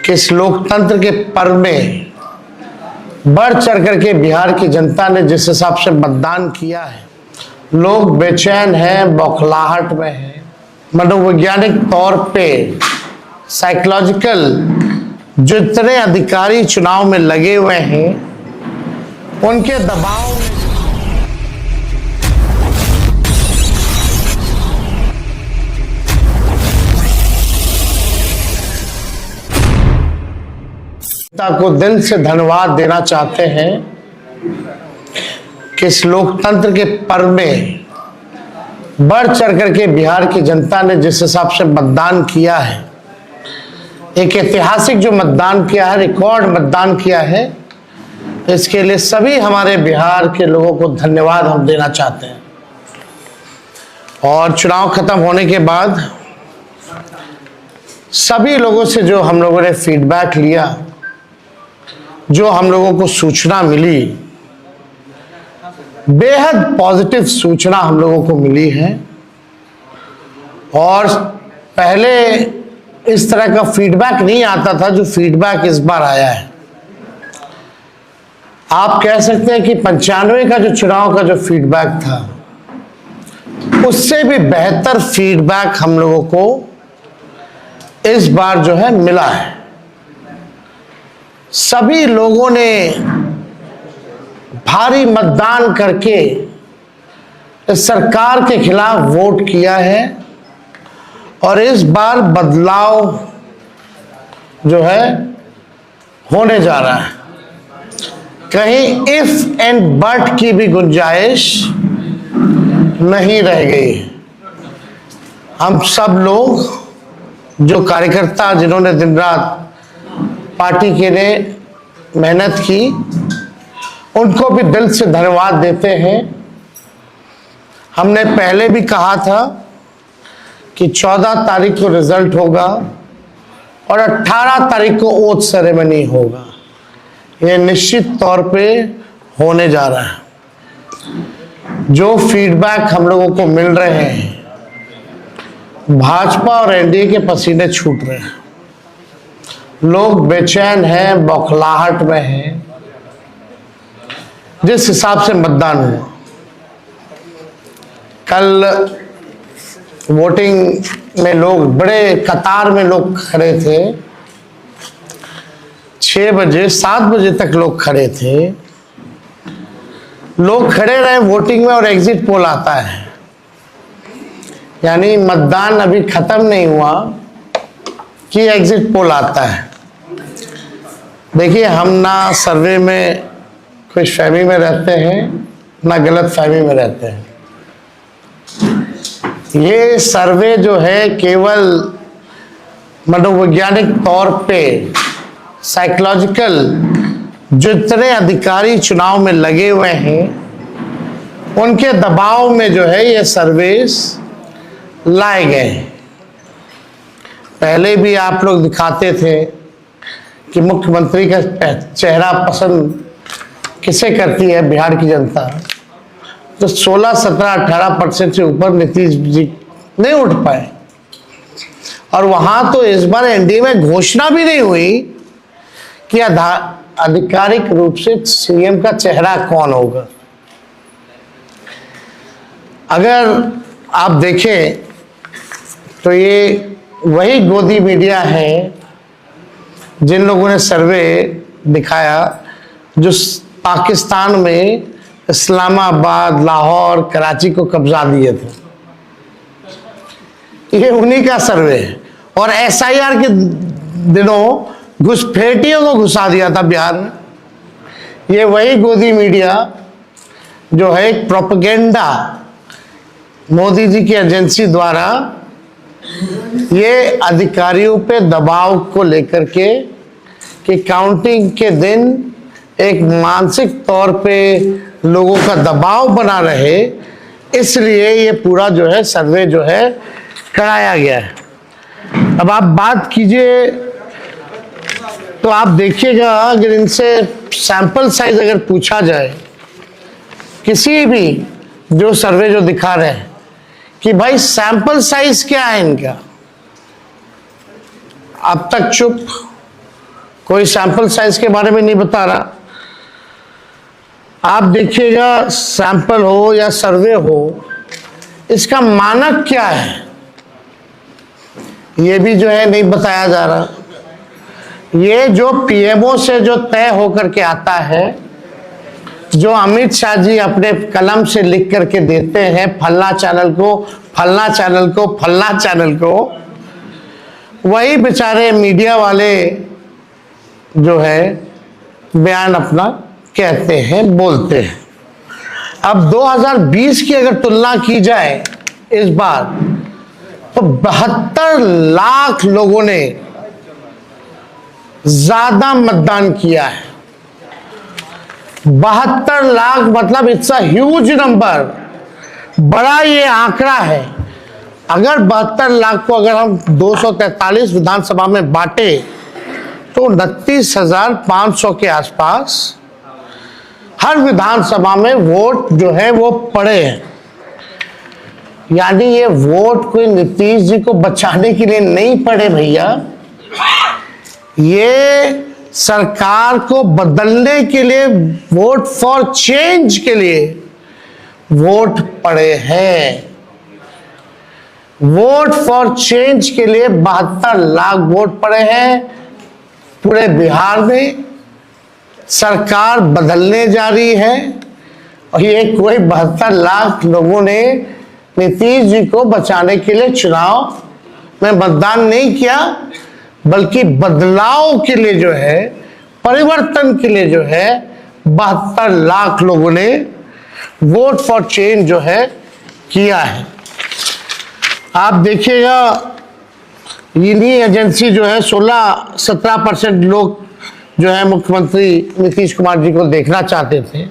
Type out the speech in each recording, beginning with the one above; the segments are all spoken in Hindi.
कि इस लोकतंत्र के पर्व में बढ़ चढ़ करके बिहार की जनता ने जिस हिसाब से मतदान किया है, लोग बेचैन हैं, बौखलाहट में हैं। मनोवैज्ञानिक तौर पे साइकोलॉजिकल जितने अधिकारी चुनाव में लगे हुए हैं, उनके दबाव में को दिल से धन्यवाद देना चाहते हैं कि इस लोकतंत्र के पर्व में बढ़ चढ़ करके बिहार की जनता ने जिस हिसाब से मतदान किया है, एक ऐतिहासिक जो मतदान किया है, रिकॉर्ड मतदान किया है, इसके लिए सभी हमारे बिहार के लोगों को धन्यवाद हम देना चाहते हैं। और चुनाव खत्म होने के बाद सभी लोगों से जो हम लोगों ने फीडबैक लिया, जो हम लोगों को सूचना मिली, बेहद पॉजिटिव सूचना हम लोगों को मिली है। और पहले इस तरह का फीडबैक नहीं आता था जो फीडबैक इस बार आया है। आप कह सकते हैं कि 95 का जो चुनाव का जो फीडबैक था, उससे भी बेहतर फीडबैक हम लोगों को इस बार जो है मिला है। सभी लोगों ने भारी मतदान करके इस सरकार के खिलाफ वोट किया है और इस बार बदलाव जो है होने जा रहा है। कहीं इफ एंड बट की भी गुंजाइश नहीं रह गई। हम सब लोग जो कार्यकर्ता जिन्होंने दिन रात पार्टी के लिए मेहनत की, उनको भी दिल से धन्यवाद देते हैं। हमने पहले भी कहा था कि 14 तारीख को रिजल्ट होगा और 18 तारीख को ओथ सेरेमनी होगा। ये निश्चित तौर पे होने जा रहा है। जो फीडबैक हम लोगों को मिल रहे हैं, भाजपा और एनडीए के पसीने छूट रहे हैं। लोग बेचैन हैं, बौखलाहट में हैं। जिस हिसाब से मतदान हुआ, कल वोटिंग में लोग बड़े कतार में लोग खड़े थे। 6 बजे 7 बजे तक लोग खड़े थे। लोग खड़े रहे वोटिंग में और एग्जिट पोल आता है, यानी मतदान अभी खत्म नहीं हुआ कि एग्जिट पोल आता है। देखिए, हम ना सर्वे में खुशफहमी में रहते हैं, ना गलत फहमी में रहते हैं। ये सर्वे जो है केवल मनोवैज्ञानिक तौर पे साइकोलॉजिकल जितने अधिकारी चुनाव में लगे हुए हैं, उनके दबाव में जो है ये सर्वेस लाए गए। पहले भी आप लोग दिखाते थे कि मुख्यमंत्री का चेहरा पसंद किसे करती है बिहार की जनता, तो 16, 17, 18% से ऊपर नीतीश जी नहीं उठ पाए। और वहां तो इस बार एनडीए में घोषणा भी नहीं हुई कि आधिकारिक रूप से सीएम का चेहरा कौन होगा। अगर आप देखें तो ये वही गोदी मीडिया है जिन लोगों ने सर्वे दिखाया, जो पाकिस्तान में इस्लामाबाद, लाहौर, कराची को कब्जा दिए थे। ये उन्हीं का सर्वे है। और एसआईआर के दिनों घुसपैठियों को घुसा दिया था बिहार में। ये वही गोदी मीडिया जो है एक प्रोपेगेंडा मोदी जी की एजेंसी द्वारा ये अधिकारियों पे दबाव को लेकर के कि काउंटिंग के दिन एक मानसिक तौर पे लोगों का दबाव बना रहे, इसलिए ये पूरा जो है सर्वे जो है कराया गया है। अब आप बात कीजिए तो आप देखिएगा, अगर इनसे सैंपल साइज अगर पूछा जाए, किसी भी जो सर्वे जो दिखा रहे हैं कि भाई सैंपल साइज क्या है इनका, अब तक चुप। कोई सैंपल साइज के बारे में नहीं बता रहा। आप देखिएगा, सैंपल हो या सर्वे हो, इसका मानक क्या है ये भी जो है नहीं बताया जा रहा। ये जो पीएमओ से जो तय होकर के आता है, जो अमित शाह जी अपने कलम से लिख करके देते हैं, फलना चैनल को, फलना चैनल को, फलना चैनल को, वही बेचारे मीडिया वाले जो है बयान अपना कहते हैं, बोलते हैं। अब 2020 की अगर तुलना की जाए इस बार, तो 72 लाख लोगों ने ज्यादा मतदान किया है। 72 लाख मतलब इट्स अ ह्यूज नंबर, बड़ा ये आंकड़ा है। अगर 72 लाख को अगर हम 243 विधानसभा में बांटे तो 29,500 के आसपास हर विधानसभा में वोट जो है वो पड़े हैं। यानी ये वोट कोई नीतीश जी को बचाने के लिए नहीं पड़े भैया, ये सरकार को बदलने के लिए, वोट फॉर चेंज के लिए वोट पड़े हैं। वोट फॉर चेंज के लिए 72 लाख वोट पड़े हैं। पूरे बिहार में सरकार बदलने जा रही है और ये कोई 72 लाख लोगों ने नीतीश जी को बचाने के लिए चुनाव में मतदान नहीं किया, बल्कि बदलाव के लिए जो है, परिवर्तन के लिए जो है 72 लाख लोगों ने वोट फॉर चेंज जो है किया है। आप देखिएगा, इन्हीं एजेंसी जो है 16-17% लोग जो है मुख्यमंत्री नीतीश कुमार जी को देखना चाहते थे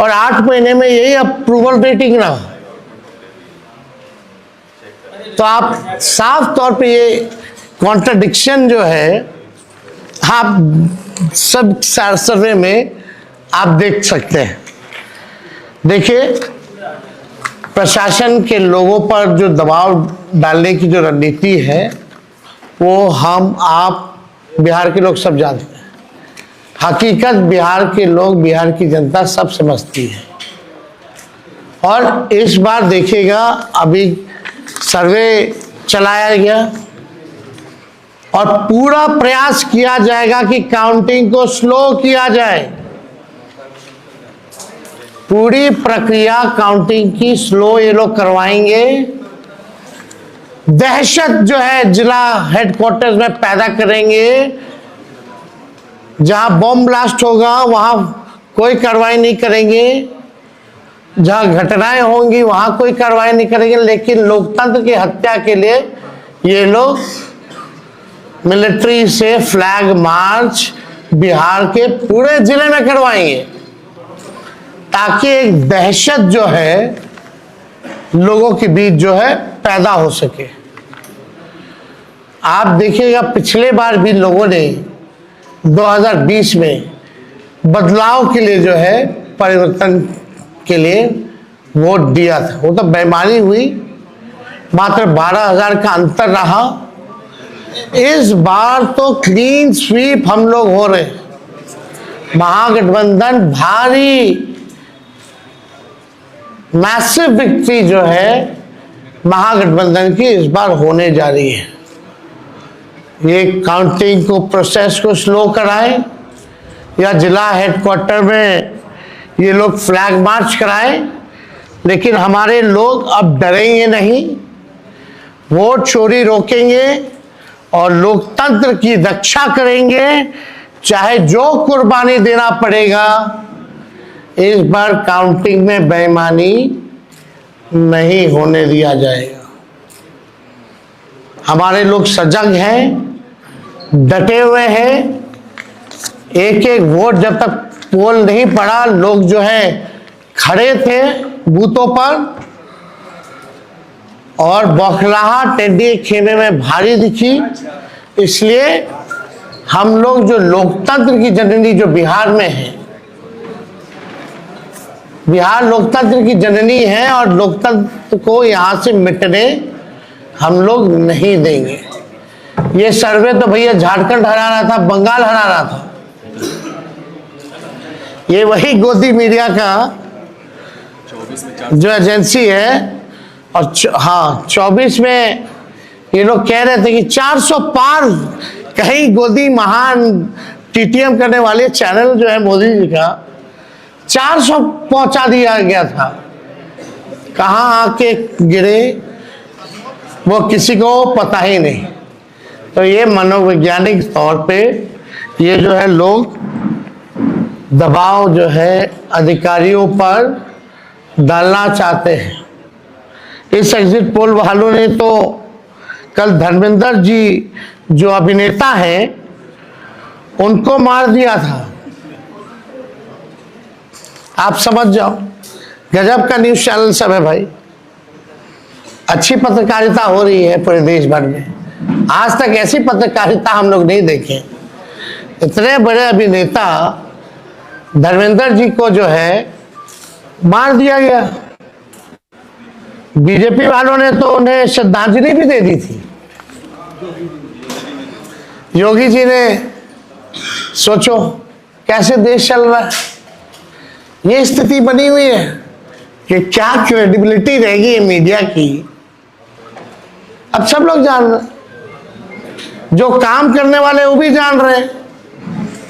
और 8 महीने में यही अप्रूवल रेटिंग रहा। तो आप साफ तौर पे ये कॉन्ट्रडिक्शन जो है आप सब सर्वे में आप देख सकते हैं। देखिए, प्रशासन के लोगों पर जो दबाव डालने की जो रणनीति है वो हम आप बिहार के लोग सब जानते हैं। हकीकत बिहार के लोग, बिहार की जनता सब समझती है। और इस बार देखिएगा, अभी सर्वे चलाया गया और पूरा प्रयास किया जाएगा कि काउंटिंग को स्लो किया जाए। पूरी प्रक्रिया काउंटिंग की स्लो ये लोग करवाएंगे। दहशत जो है जिला हेडक्वार्टर्स में पैदा करेंगे। जहां बॉम्ब ब्लास्ट होगा वहां कोई कार्रवाई नहीं करेंगे, जहां घटनाएं होंगी वहां कोई कार्रवाई नहीं करेंगे। लेकिन लोकतंत्र की हत्या के लिए ये लोग मिलिट्री से फ्लैग मार्च बिहार के पूरे जिले में करवाएंगे, ताकि एक दहशत जो है लोगों के बीच जो है पैदा हो सके। आप देखिएगा, पिछले बार भी लोगों ने 2020 में बदलाव के लिए जो है, परिवर्तन के लिए वोट दिया था। वो तो बेईमानी हुई, मात्र 12,000 का अंतर रहा। इस बार तो क्लीन स्वीप हम लोग हो रहे हैं। महागठबंधन भारी मैसिव विक्ट्री जो है महागठबंधन की इस बार होने जा रही है। ये काउंटिंग को, प्रोसेस को स्लो कराएं या जिला हेडक्वार्टर में ये लोग फ्लैग मार्च कराएं, लेकिन हमारे लोग अब डरेंगे नहीं, वोट चोरी रोकेंगे और लोकतंत्र की रक्षा करेंगे, चाहे जो कुर्बानी देना पड़ेगा। इस बार काउंटिंग में बेईमानी नहीं होने दिया जाएगा। हमारे लोग सजग हैं, डटे हुए हैं। एक एक वोट जब तक पोल नहीं पड़ा, लोग जो है खड़े थे बूथों पर और बौखलाहट टेढ़ी खेमे में भारी दिखी। इसलिए हम लोग जो लोकतंत्र की जननी जो बिहार में है, बिहार लोकतंत्र की जननी है और लोकतंत्र को यहां से मिटने हम लोग नहीं देंगे। ये सर्वे तो भैया झारखंड हरा रहा था, बंगाल हरा रहा था। ये वही गोदी मीडिया का जो एजेंसी है, और हाँ 24 में ये लोग कह रहे थे कि 400 पार, कहीं गोदी महान टीटीएम करने वाले चैनल जो है मोदी जी का 400 पहुंचा दिया गया था। कहाँ आके गिरे वो किसी को पता ही नहीं। तो ये मनोवैज्ञानिक तौर पे ये जो है लोग दबाव जो है अधिकारियों पर डालना चाहते हैं। इस एग्जिट पोल वालों ने तो कल धर्मेंद्र जी जो अभिनेता हैं उनको मार दिया था। आप समझ जाओ, गजब का न्यूज चैनल सब है भाई। अच्छी पत्रकारिता हो रही है पूरे देश भर में। आज तक ऐसी पत्रकारिता हम लोग नहीं देखे। इतने बड़े अभिनेता धर्मेंद्र जी को जो है मार दिया गया। बीजेपी वालों ने तो उन्हें श्रद्धांजलि भी दे दी थी। योगी जी ने, सोचो कैसे देश चल रहा है। ये स्थिति बनी हुई है कि क्या क्रेडिबिलिटी रहेगी मीडिया की। अब सब लोग जान रहे, जो काम करने वाले वो भी जान रहे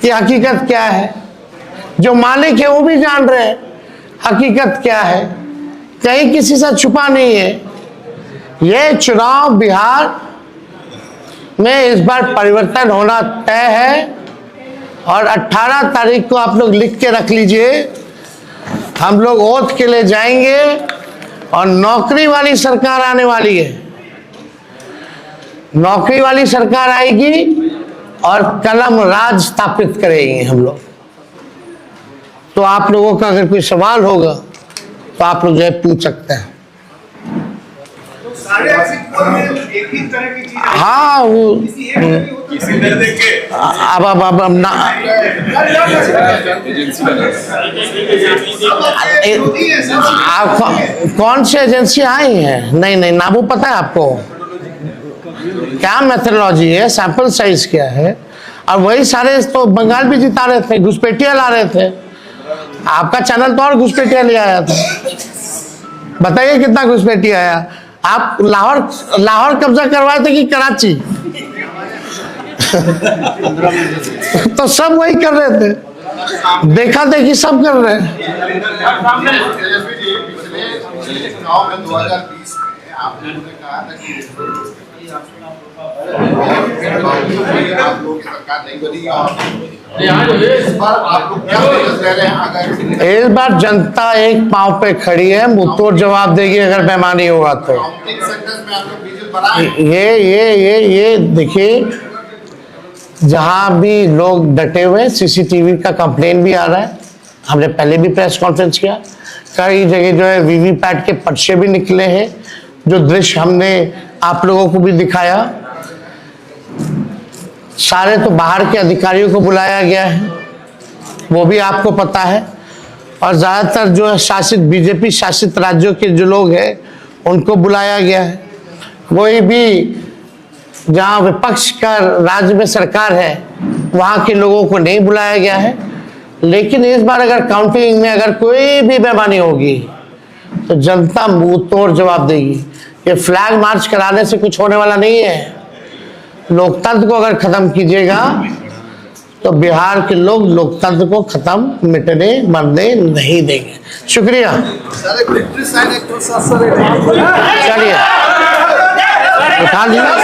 कि हकीकत क्या है, जो मालिक है वो भी जान रहे हैं हकीकत क्या है। कहीं किसी से छुपा नहीं है। ये चुनाव बिहार में इस बार परिवर्तन होना तय है और 18 तारीख को आप लोग लिख के रख लीजिए। हम लोग ओथ के लिए जाएंगे और नौकरी वाली सरकार आने वाली है। नौकरी वाली सरकार आएगी और कलम राज स्थापित करेंगे हम लोग। तो आप लोगों का अगर कोई सवाल होगा तो आप लोग जो है पूछ सकते हैं। हाँ वो अब ना आप कौन सी एजेंसी आई है? नहीं ना वो पता है आपको क्या मेथोडोलॉजी है, सैंपल साइज क्या है। और वही सारे तो बंगाल भी जिता रहे थे, घुसपैठिया ला रहे थे। आपका चैनल तो और घुसपैठिया ले आया था। बताइए कितना घुसपैठिया आया। आप लाहौर कब्जा करवाए थे कि कराची? तो सब वही कर रहे थे, देखा देखी सब कर रहे हैं। इस बार जनता एक पांव पे खड़ी है, मुंहतोड़ जवाब देगी अगर बेईमानी होगा तो। ये देखिए, जहां भी लोग डटे हुए, सीसीटीवी का कंप्लेन भी आ रहा है। हमने पहले भी प्रेस कॉन्फ्रेंस किया, कई जगह जो है वीवीपैट के पर्चे भी निकले हैं, जो दृश्य हमने आप लोगों को भी दिखाया। सारे तो बाहर के अधिकारियों को बुलाया गया है, वो भी आपको पता है। और ज़्यादातर जो है शासित बीजेपी शासित राज्यों के जो लोग हैं उनको बुलाया गया है। कोई भी जहाँ विपक्ष का राज्य में सरकार है वहाँ के लोगों को नहीं बुलाया गया है। लेकिन इस बार अगर काउंटिंग में अगर कोई भी बेईमानी होगी तो जनता मुंह तोड़ जवाब देगी। ये फ्लैग मार्च कराने से कुछ होने वाला नहीं है। लोकतंत्र को अगर खत्म कीजिएगा तो बिहार के लोग लोकतंत्र को खत्म मिटने मरने नहीं देंगे। शुक्रिया। चलिए उठा लीजिए।